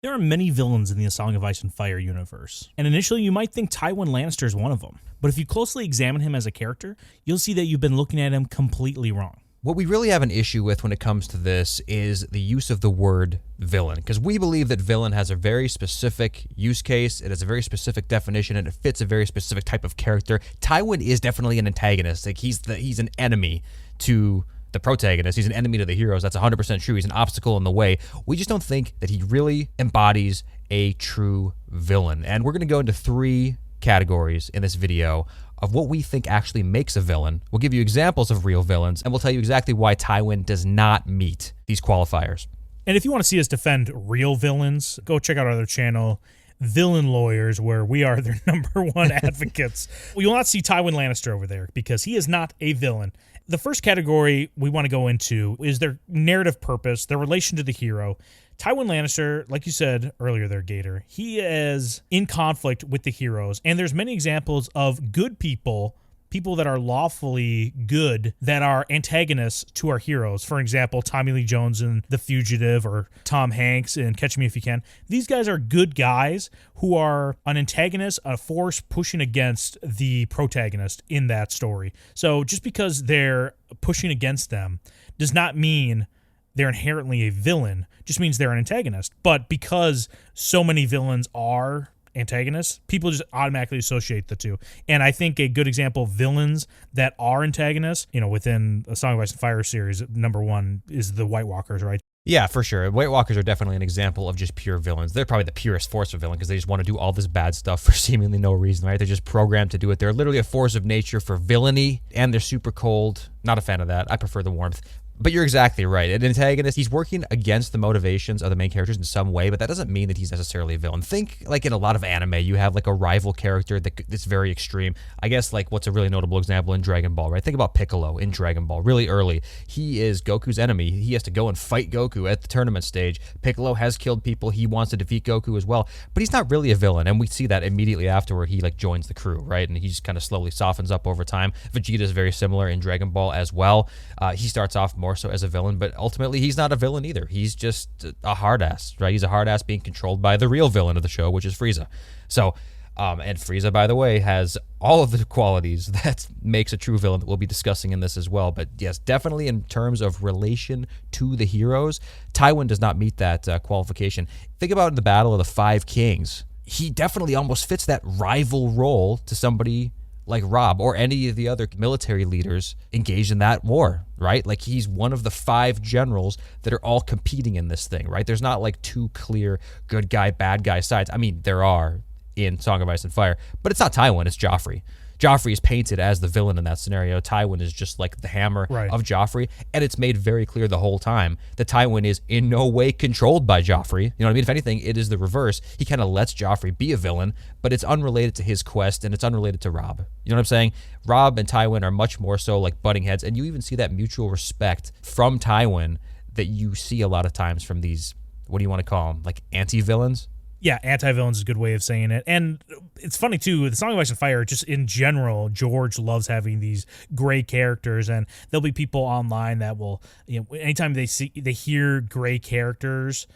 There are many villains in the A Song of Ice and Fire universe, and initially you might think Tywin Lannister is one of them. But if you closely examine him as a character, you'll see that you've been looking at him completely wrong. What we really have an issue with when it comes to this is the use of the word villain, because we believe that villain has a very specific use case, it has a very specific definition, and it fits a very specific type of character. Tywin is definitely an antagonist. Like he's an enemy to the protagonist. He's an enemy to the heroes. That's 100% true. He's an obstacle in the way. We just don't think that he really embodies a true villain. And we're going to go into 3 categories in this video of what we think actually makes a villain. We'll give you examples of real villains, and we'll tell you exactly why Tywin does not meet these qualifiers. And if you want to see us defend real villains, go check out our other channel, Villain Lawyers, where we are their #1 advocates. You'll not see Tywin Lannister over there because he is not a villain. The first category we want to go into is their narrative purpose, their relation to the hero. Tywin Lannister, like you said earlier there, Gator, he is in conflict with the heroes, and there's many examples of good people that are lawfully good that are antagonists to our heroes. For example, Tommy Lee Jones in The Fugitive, or Tom Hanks in Catch Me If You Can. These guys are good guys who are an antagonist, a force pushing against the protagonist in that story. So just because they're pushing against them does not mean they're inherently a villain, just means they're an antagonist. But because so many villains are antagonists, people just automatically associate the two. And I think a good example of villains that are antagonists, within A Song of Ice and Fire series, #1 is the White Walkers, right? Yeah, for sure. White Walkers are definitely an example of just pure villains. They're probably the purest force of villain because they just want to do all this bad stuff for seemingly no reason, right? They're just programmed to do it. They're literally a force of nature for villainy, and they're super cold. Not a fan of that. I prefer the warmth. But you're exactly right. An antagonist, he's working against the motivations of the main characters in some way, but that doesn't mean that he's necessarily a villain. Think like in a lot of anime, you have like a rival character that's very extreme. I guess like what's a really notable example in Dragon Ball, right? Think about Piccolo in Dragon Ball, really early. He is Goku's enemy. He has to go and fight Goku at the tournament stage. Piccolo has killed people. He wants to defeat Goku as well, but he's not really a villain. And we see that immediately afterward. He like joins the crew, right? And he just kind of slowly softens up over time. Vegeta is very similar in Dragon Ball as well. He starts off more so as a villain, but ultimately he's not a villain either. He's just a hard ass, right? He's a hard ass being controlled by the real villain of the show, which is Frieza. So, and Frieza, by the way, has all of the qualities that makes a true villain that we'll be discussing in this as well. But yes, definitely in terms of relation to the heroes, Tywin does not meet that qualification. Think about the Battle of the Five Kings. He definitely almost fits that rival role to somebody like Robb or any of the other military leaders engaged in that war, right? Like he's one of the 5 generals that are all competing in this thing, right? There's not like 2 clear good guy, bad guy sides. I mean, there are in Song of Ice and Fire, but it's not Tywin, it's Joffrey. Joffrey is painted as the villain in that scenario. Tywin is just like the hammer of Joffrey, and it's made very clear the whole time that Tywin is in no way controlled by Joffrey. You know what I mean? If anything, it is the reverse. He kind of lets Joffrey be a villain, but it's unrelated to his quest, and it's unrelated to Robb. You know what I'm saying? Robb and Tywin are much more so like butting heads, and you even see that mutual respect from Tywin that you see a lot of times from these, what do you want to call them, like anti-villains? Yeah, anti-villains is a good way of saying it. And it's funny, too, the Song of Ice and Fire, just in general, George loves having these gray characters, and there'll be people online that will, anytime they hear gray characters,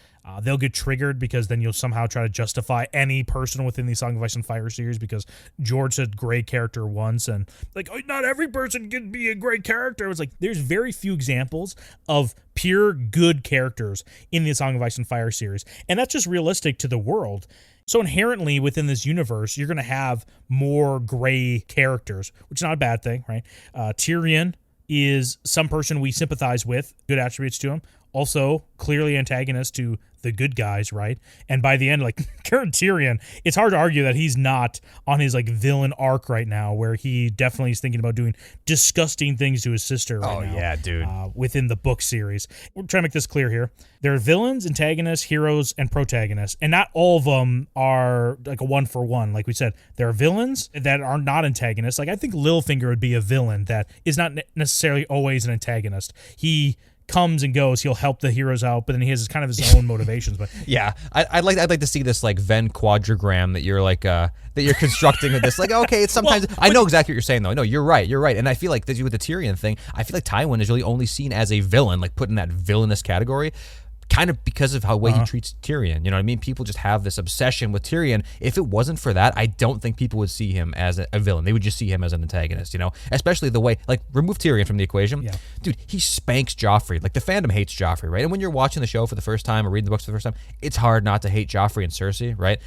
they'll get triggered because then you'll somehow try to justify any person within the Song of Ice and Fire series because George said gray character once, and like, oh, not every person can be a great character. It's like, there's very few examples of pure good characters in the Song of Ice and Fire series, and that's just realistic to the world. So inherently within this universe, you're going to have more gray characters, which is not a bad thing, right? Tyrion is some person we sympathize with, good attributes to him. Also, clearly antagonist to the good guys, right? And by the end, like, current Tyrion, it's hard to argue that he's not on his, like, villain arc right now, where he definitely is thinking about doing disgusting things to his sister right now. Oh, yeah, dude. Within the book series. We're trying to make this clear here. There are villains, antagonists, heroes, and protagonists, and not all of them are, like, a one-for-one. Like we said, there are villains that are not antagonists. Like, I think Littlefinger would be a villain that is not necessarily always an antagonist. He comes and goes. He'll help the heroes out, but then he has kind of his own motivations. But yeah, I'd like to see this like Venn quadrogram that you're like that you're constructing with this. Like, okay, it's sometimes I know exactly what you're saying though. No, you're right, and I feel like with the Tyrion thing, I feel like Tywin is really only seen as a villain, like put in that villainous category. kind of because of how way he treats Tyrion. You know what I mean? People just have this obsession with Tyrion. If it wasn't for that, I don't think people would see him as a villain. They would just see him as an antagonist, you know? Especially the way, like, remove Tyrion from the equation. Yeah. Dude, he spanks Joffrey. Like, the fandom hates Joffrey, right? And when you're watching the show for the first time or reading the books for the first time, it's hard not to hate Joffrey and Cersei, right?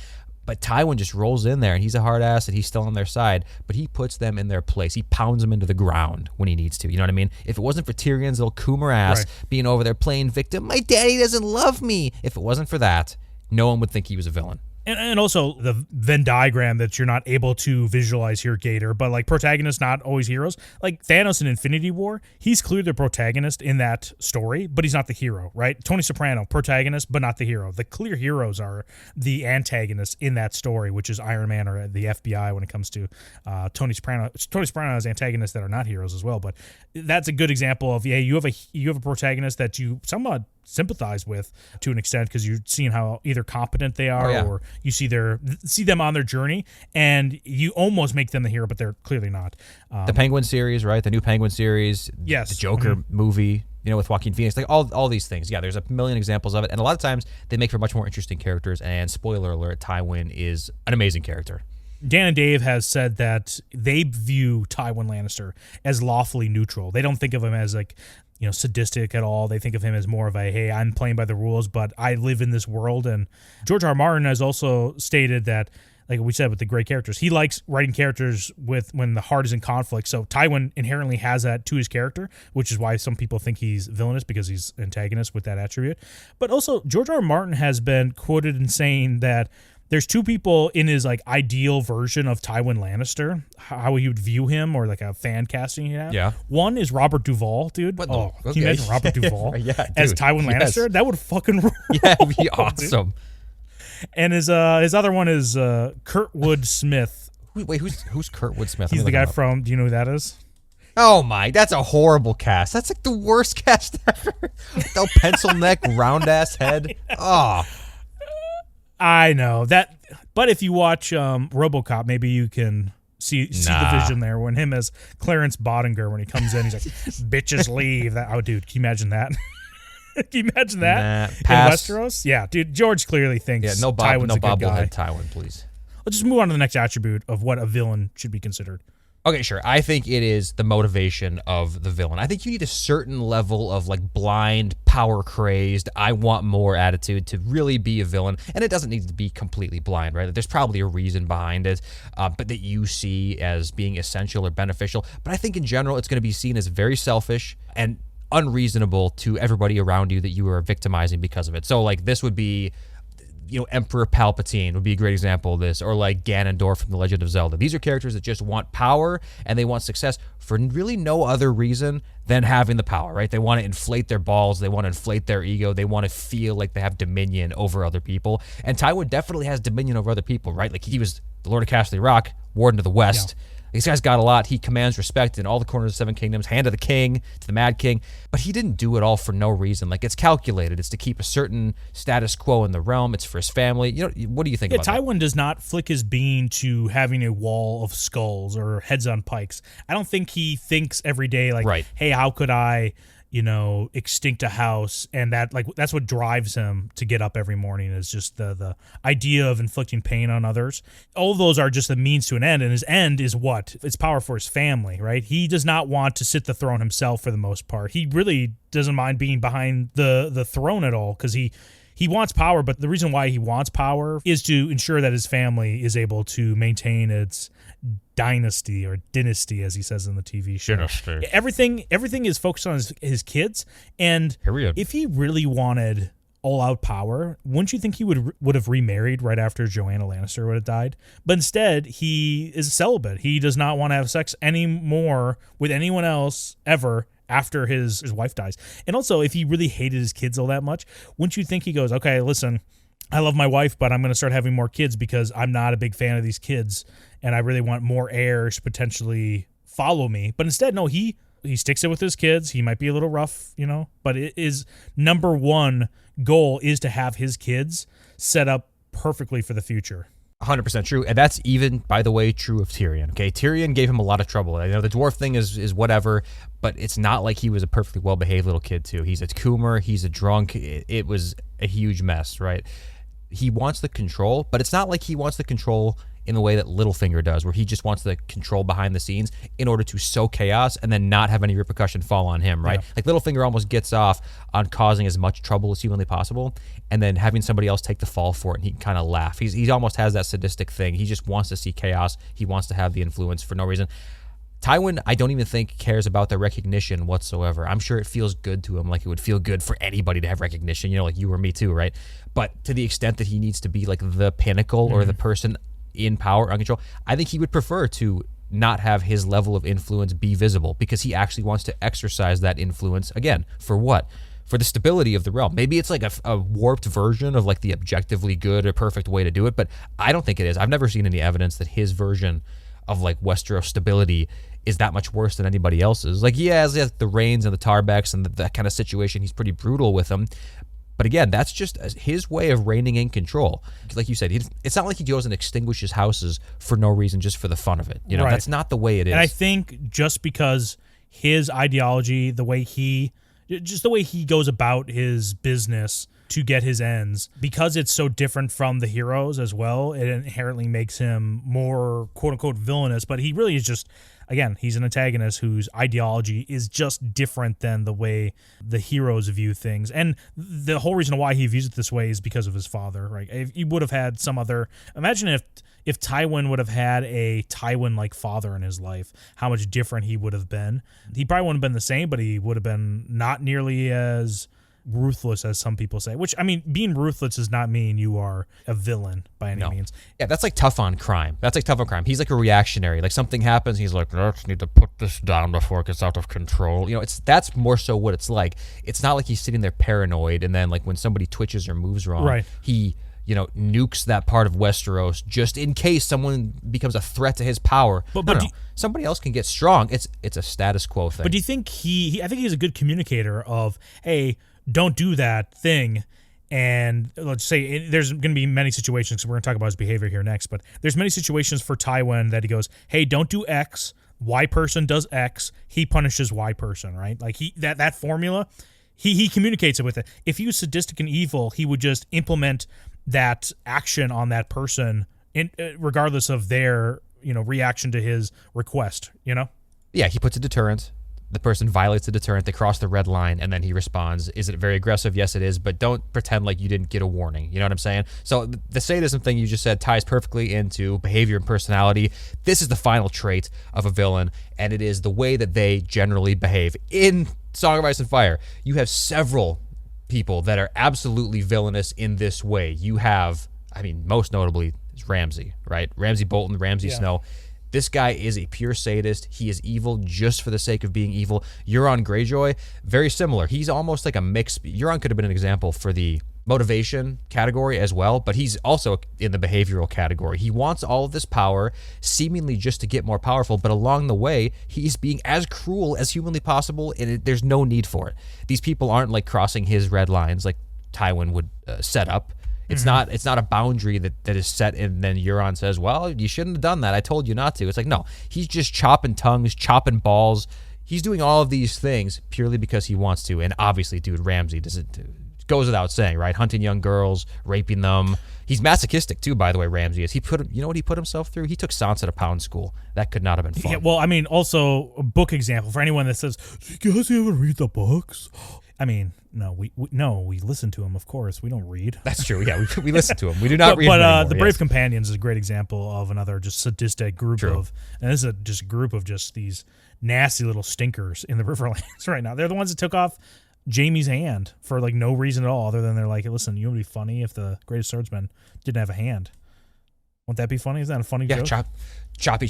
But Tywin just rolls in there, and he's a hard ass, and he's still on their side, but he puts them in their place. He pounds them into the ground when he needs to. You know what I mean? If it wasn't for Tyrion's little Coomer ass being over there playing victim, my daddy doesn't love me. If it wasn't for that, no one would think he was a villain. And also the Venn diagram that you're not able to visualize here, Gator, but like protagonists, not always heroes. Like Thanos in Infinity War, he's clearly the protagonist in that story, but he's not the hero, right? Tony Soprano, protagonist, but not the hero. The clear heroes are the antagonists in that story, which is Iron Man or the FBI when it comes to Tony Soprano. Tony Soprano has antagonists that are not heroes as well, but that's a good example of, you have a protagonist that you somewhat sympathize with to an extent because you're seeing how either competent they are or you see them on their journey and you almost make them the hero, but they're clearly not. The Penguin series, right? The new Penguin series. Yes. The Joker movie, you know, with Joaquin Phoenix. Like all these things. Yeah, there's a million examples of it. And a lot of times they make for much more interesting characters. And spoiler alert, Tywin is an amazing character. Dan and Dave has said that they view Tywin Lannister as lawfully neutral. They don't think of him as like, sadistic at all. They think of him as more of a, hey, I'm playing by the rules, but I live in this world. And George R. R. Martin has also stated that, like we said with the great characters, he likes writing characters when the heart is in conflict. So Tywin inherently has that to his character, which is why some people think he's villainous because he's antagonist with that attribute. But also George R. R. Martin has been quoted in saying that there's two people in his like ideal version of Tywin Lannister, how he would view him, or like a fan casting he had. Yeah. One is Robert Duvall, dude. Can you imagine Robert Duvall as Tywin Lannister? That would fucking rule. Yeah, it'd be awesome. Dude. And his other one is Kurtwood Smith. Wait, who's Kurtwood Smith? He's the guy from. Do you know who that is? Oh my, that's a horrible cast. That's like the worst cast ever. No pencil neck, round ass head. Oh. I know that, but if you watch RoboCop, maybe you can see the vision there when him as Clarence Bodinger when he comes in, he's like, "Bitches leave." Dude, can you imagine that? Can you imagine that in Westeros? Yeah, dude. George clearly thinks Tywin's a good guy. Tywin, please. Let's just move on to the next attribute of what a villain should be considered. Okay, sure. I think it is the motivation of the villain. I think you need a certain level of like blind, power-crazed, I want more attitude to really be a villain. And it doesn't need to be completely blind, right? There's probably a reason behind it, but that you see as being essential or beneficial. But I think in general, it's going to be seen as very selfish and unreasonable to everybody around you that you are victimizing because of it. So like this would be, Emperor Palpatine would be a great example of this, or like Ganondorf from The Legend of Zelda. These are characters that just want power and they want success for really no other reason than having the power, right? They want to inflate their balls. They want to inflate their ego. They want to feel like they have dominion over other people. And Tywin definitely has dominion over other people, right? Like he was the Lord of Casterly Rock, Warden of the West. Yeah. This guy's got a lot. He commands respect in all the corners of the Seven Kingdoms, hand of the king to the Mad King. But he didn't do it all for no reason. Like, it's calculated. It's to keep a certain status quo in the realm. It's for his family. What do you think about that? Tywin does not flick his bean to having a wall of skulls or heads on pikes. I don't think he thinks every day, like, hey, how could I, extinct a house, and that's what drives him to get up every morning is just the idea of inflicting pain on others. All of those are just a means to an end, and his end is what? It's power for his family, right? He does not want to sit the throne himself for the most part. He really doesn't mind being behind the throne at all because he wants power, but the reason why he wants power is to ensure that his family is able to maintain its dynasty, as he says in the TV show. Dynasty. Everything is focused on his kids, and if he really wanted all-out power, wouldn't you think he would have remarried right after Joanna Lannister would have died? But instead, he is celibate. He does not want to have sex anymore with anyone else ever after his wife dies. And also, if he really hated his kids all that much, wouldn't you think he goes, okay, listen, I love my wife, but I'm going to start having more kids because I'm not a big fan of these kids, and I really want more heirs to potentially follow me. But instead, no, he sticks it with his kids. He might be a little rough, but his number one goal is to have his kids set up perfectly for the future. 100% true. And that's even, by the way, true of Tyrion. Okay, Tyrion gave him a lot of trouble. I know the dwarf thing is whatever, but it's not like he was a perfectly well-behaved little kid, too. He's a coomer. He's a drunk. It was a huge mess, right? He wants the control, but it's not like he wants the control in the way that Littlefinger does, where he just wants the control behind the scenes in order to sow chaos and then not have any repercussion fall on him, right? Yeah. Like Littlefinger almost gets off on causing as much trouble as humanly possible and then having somebody else take the fall for it, and he can kind of laugh. He almost has that sadistic thing. He just wants to see chaos. He wants to have the influence for no reason. Tywin, I don't even think cares about the recognition whatsoever. I'm sure it feels good to him, like it would feel good for anybody to have recognition, like you or me too, right? But to the extent that he needs to be like the pinnacle or the person in power, on control, I think he would prefer to not have his level of influence be visible because he actually wants to exercise that influence, again, for what? For the stability of the realm. Maybe it's like a warped version of like the objectively good or perfect way to do it, but I don't think it is. I've never seen any evidence that his version of like Westeros stability is that much worse than anybody else's. Like, he has the Rains and the Tarbecks and that kind of situation. He's pretty brutal with them. But again, that's just his way of reigning in control. Like you said, it's not like he goes and extinguishes houses for no reason, just for the fun of it. Right. That's not the way it is. And I think just because his ideology, the way he goes about his business to get his ends, because it's so different from the heroes as well, it inherently makes him more quote-unquote villainous. But he really is just, again, he's an antagonist whose ideology is just different than the way the heroes view things. And the whole reason why he views it this way is because of his father, right? If he would have had some other... Imagine if Tywin would have had a Tywin-like father in his life, how much different he would have been. He probably wouldn't have been the same, but he would have been not nearly as ruthless as some people say, which, I mean, being ruthless does not mean you are a villain by any means. Yeah, that's like tough on crime. He's like a reactionary. Like something happens, he's like, I just need to put this down before it gets out of control. That's more so what it's like. It's not like he's sitting there paranoid and then like when somebody twitches or moves wrong, right, he nukes that part of Westeros just in case someone becomes a threat to his power. But somebody else can get strong. It's a status quo thing. But do you think I think he's a good communicator of, hey, don't do that thing. And let's say there's going to be many situations, because we're going to talk about his behavior here next, but there's many situations for Tywin that he goes, hey, don't do X. Y person does X. He punishes Y person, right? Like that formula, he communicates it with it. If he was sadistic and evil, he would just implement that action on that person regardless of their, reaction to his request, Yeah, he puts a deterrent. The person violates the deterrent, they cross the red line, and then he responds. Is it very aggressive? Yes, it is, but don't pretend like you didn't get a warning. You know what I'm saying? So the sadism thing you just said ties perfectly into behavior and personality. This is the final trait of a villain, and it is the way that they generally behave. In Song of Ice and Fire, you have several people that are absolutely villainous in this way. You have, most notably, is Ramsay, right? Ramsay Bolton, Ramsay Snow. This guy is a pure sadist. He is evil just for the sake of being evil. Euron Greyjoy, very similar. He's almost like a mix. Euron could have been an example for the motivation category as well, but he's also in the behavioral category. He wants all of this power, seemingly just to get more powerful, but along the way, he's being as cruel as humanly possible, and there's no need for it. These people aren't like crossing his red lines like Tywin would set up. It's not a boundary that is set, and then Euron says, well, you shouldn't have done that. I told you not to. It's like, no, he's just chopping tongues, chopping balls. He's doing all of these things purely because he wants to. And obviously, dude, Ramsay goes without saying, right? Hunting young girls, raping them. He's masochistic too, by the way, Ramsay is. You know what he put himself through? He took Sansa to pound school. That could not have been fun. Yeah, well, also a book example for anyone that says, you guys ever read the books? No, we listen to him, of course. We don't read. That's true. Yeah, we listen to him. We do not read. But the Brave Companions is a great example of another just sadistic group and this is just a group of just these nasty little stinkers in the Riverlands right now. They're the ones that took off Jaime's hand for like no reason at all, other than they're like, listen, you would be funny if the greatest swordsman didn't have a hand. Won't that be funny? Is that a funny joke? Choppy.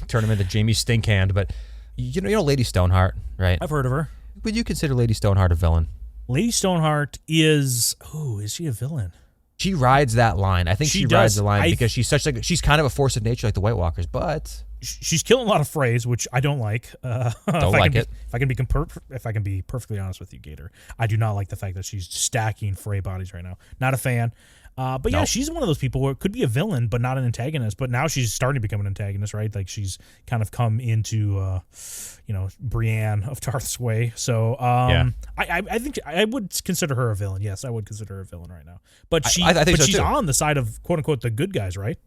Turn him into Jaime's stink hand. But you know Lady Stoneheart, right? I've heard of her. Would you consider Lady Stoneheart a villain? Lady Stoneheart is she a villain? She rides that line. I think she rides the line because she's kind of a force of nature like the White Walkers, but she's killing a lot of Freys, which I don't like. Don't like it. If I can be perfectly honest with you, Gator, I do not like the fact that she's stacking Frey bodies right now. Not a fan. But yeah, Nope. she's one of those people where it could be a villain, but not an antagonist. But now she's starting to become an antagonist, right? Like she's kind of come into, Brienne of Tarth's way. So Yeah. I think I would consider her a villain. Yes, I would consider her a villain right now. But I think so she's too. on the side of quote unquote the good guys, right?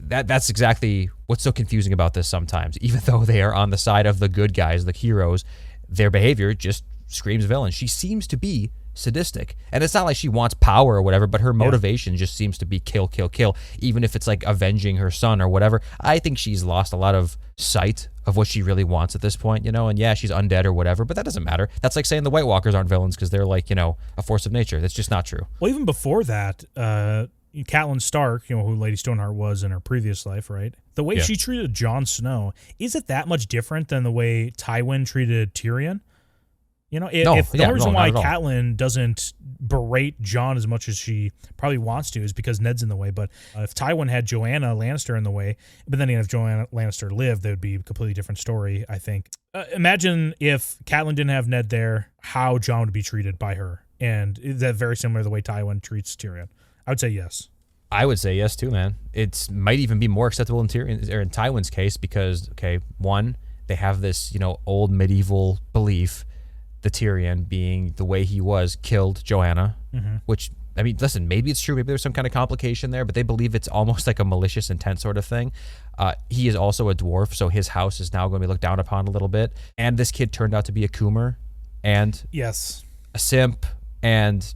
That's exactly what's so confusing about this sometimes. Even though they are on the side of the good guys, the heroes, their behavior just screams villain. She seems to be sadistic. And it's not like she wants power or whatever, but her motivation just seems to be kill, kill, kill, even if it's like avenging her son or whatever. I think she's lost a lot of sight of what she really wants at this point, and yeah, she's undead or whatever, but that doesn't matter. That's like saying the White Walkers aren't villains because they're like, a force of nature. That's just not true. Well, even before that, Catelyn Stark, who Lady Stoneheart was in her previous life, right? The way she treated Jon Snow, is it that much different than the way Tywin treated Tyrion? The reason why Catelyn doesn't berate Jon as much as she probably wants to is because Ned's in the way. But if Tywin had Joanna Lannister in the way, but then if Joanna Lannister lived, that would be a completely different story, I think. Imagine if Catelyn didn't have Ned there, how Jon would be treated by her. And is that very similar to the way Tywin treats Tyrion? I would say yes. I would say yes too, man. It might even be more acceptable in Tywin's case because, one, they have this, old medieval belief, the Tyrion being the way he was, killed Joanna, which, I mean, listen, maybe it's true. Maybe there's some kind of complication there, but they believe it's almost like a malicious intent sort of thing. He is also a dwarf, so his house is now going to be looked down upon a little bit. And this kid turned out to be a coomer and yes, a simp and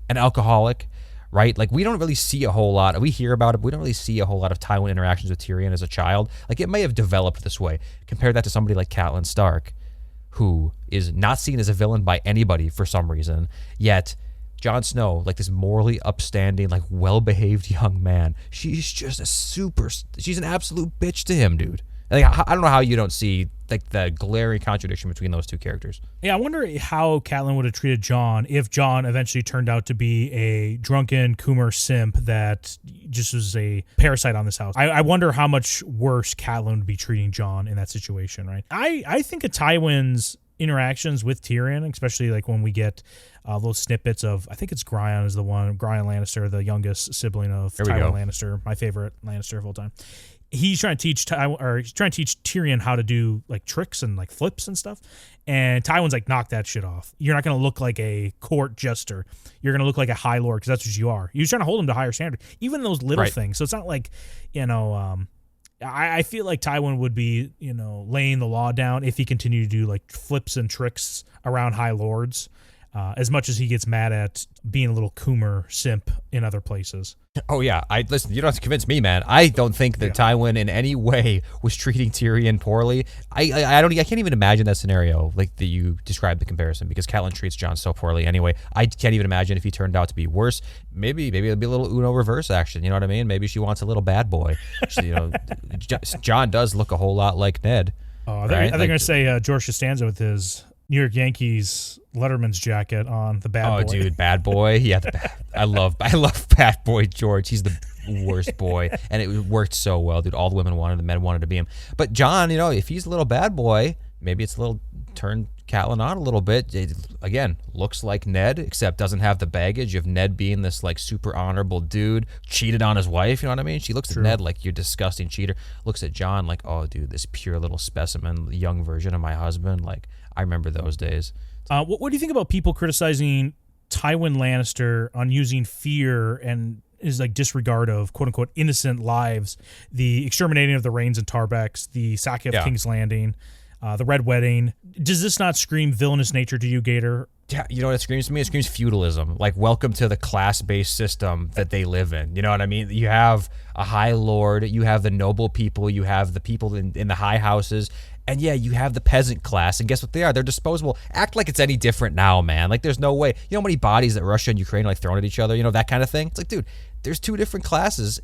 an alcoholic. Right? Like, we don't really see a whole lot. We hear about it, but we don't really see a whole lot of Tywin interactions with Tyrion as a child. Like, it may have developed this way. Compare that to somebody like Catelyn Stark, who is not seen as a villain by anybody for some reason, yet Jon Snow, like this morally upstanding, like well-behaved young man, she's just she's an absolute bitch to him, dude. Like, I don't know how you don't see like the glaring contradiction between those two characters. Yeah, I wonder how Catelyn would have treated Jon if Jon eventually turned out to be a drunken Coomer simp that just was a parasite on this house. I wonder how much worse Catelyn would be treating Jon in that situation, right? I think of Tywin's interactions with Tyrion, especially like when we get those snippets of, I think it's Gryon is the one, Gryon Lannister, the youngest sibling of Tywin Lannister, my favorite Lannister of all time. He's trying to teach Tyrion how to do like tricks and like flips and stuff. And Tywin's like, knock that shit off. You're not going to look like a court jester. You're going to look like a high lord because that's what you are. He was trying to hold him to higher standard, even those little things. So it's not like, I feel like Tywin would be, laying the law down if he continued to do like flips and tricks around high lords, as much as he gets mad at being a little Coomer simp in other places. Oh yeah, listen. You don't have to convince me, man. I don't think that Tywin in any way was treating Tyrion poorly. I can't even imagine that scenario like that you described the comparison because Catelyn treats Jon so poorly anyway. I can't even imagine if he turned out to be worse. Maybe it'll be a little Uno reverse action. You know what I mean? Maybe she wants a little bad boy. Jon does look a whole lot like Ned. Oh, I think they're gonna say George Costanza with his New York Yankees Letterman's jacket on, the bad boy. Oh, dude, bad boy. Yeah, I love bad boy George. He's the worst boy, and it worked so well, dude. All the women wanted, the men wanted to be him. But Jon, if he's a little bad boy, maybe it's a little turn Catelyn on a little bit. It, again, looks like Ned, except doesn't have the baggage of Ned being this like super honorable dude, cheated on his wife. You know what I mean? She looks at Ned like, you're a disgusting cheater. Looks at Jon like, oh, dude, this pure little specimen, young version of my husband. Like, I remember those days. What do you think about people criticizing Tywin Lannister on using fear and his like disregard of quote unquote innocent lives, the exterminating of the Rains and Tarbecks, the sack of King's Landing, the Red Wedding? Does this not scream villainous nature to you, Gator? Yeah, you know what it screams to me? It screams feudalism. Like, welcome to the class-based system that they live in. You know what I mean? You have a high lord, you have the noble people, you have the people in the high houses, and yeah, you have the peasant class, and guess what they are? They're disposable. Act like it's any different now, man. Like, there's no way. You know how many bodies that Russia and Ukraine are like throwing at each other? That kind of thing? It's like, dude, there's two different classes.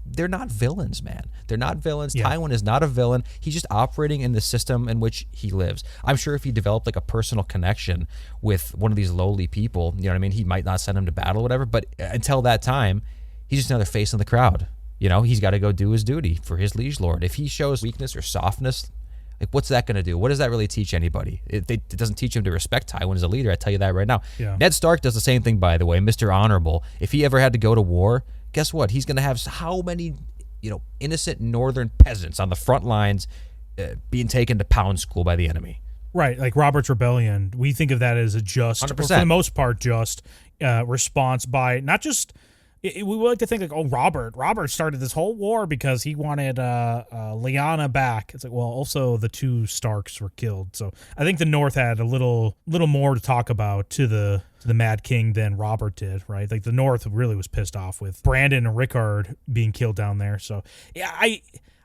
They're not villains, man. They're not villains. Yeah. Tywin is not a villain. He's just operating in the system in which he lives. I'm sure if he developed like a personal connection with one of these lowly people, you know what I mean? He might not send him to battle or whatever, but until that time, he's just another face in the crowd. He's got to go do his duty for his liege lord. If he shows weakness or softness, Like, what's that going to do? What does that really teach anybody? It doesn't teach him to respect Tywin as a leader. I tell you that right now. Yeah. Ned Stark does the same thing, by the way. Mr. Honorable. If he ever had to go to war, guess what? He's going to have how many, innocent northern peasants on the front lines being taken to pound school by the enemy. Right, like Robert's Rebellion. We think of that as a just, 100%. or for the most part, just response by not just. We like to think like, oh, Robert started this whole war because he wanted Lyanna back. It's like, well, also the 2 Starks were killed. So I think the North had a little more to talk about to the Mad King than Robert did, right? Like the North really was pissed off with Brandon and Rickard being killed down there. So yeah,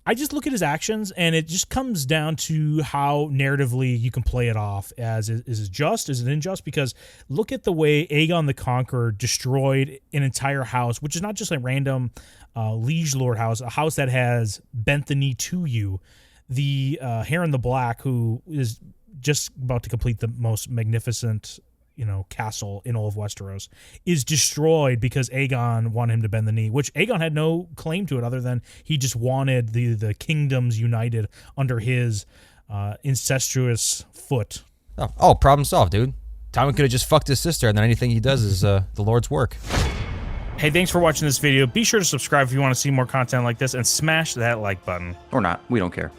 I just look at his actions, and it just comes down to how narratively you can play it off as, is it just, is it unjust? Because look at the way Aegon the Conqueror destroyed an entire house, which is not just a random liege lord house, a house that has bent the knee to you. The Heron the Black, who is just about to complete the most magnificent castle in all of Westeros, is destroyed because Aegon wanted him to bend the knee, which Aegon had no claim to it other than he just wanted the kingdoms united under his incestuous foot. Oh, problem solved, dude. Tywin could have just fucked his sister, and then anything he does is the Lord's work. Hey, thanks for watching this video. Be sure to subscribe if you want to see more content like this, and smash that like button. Or not, we don't care.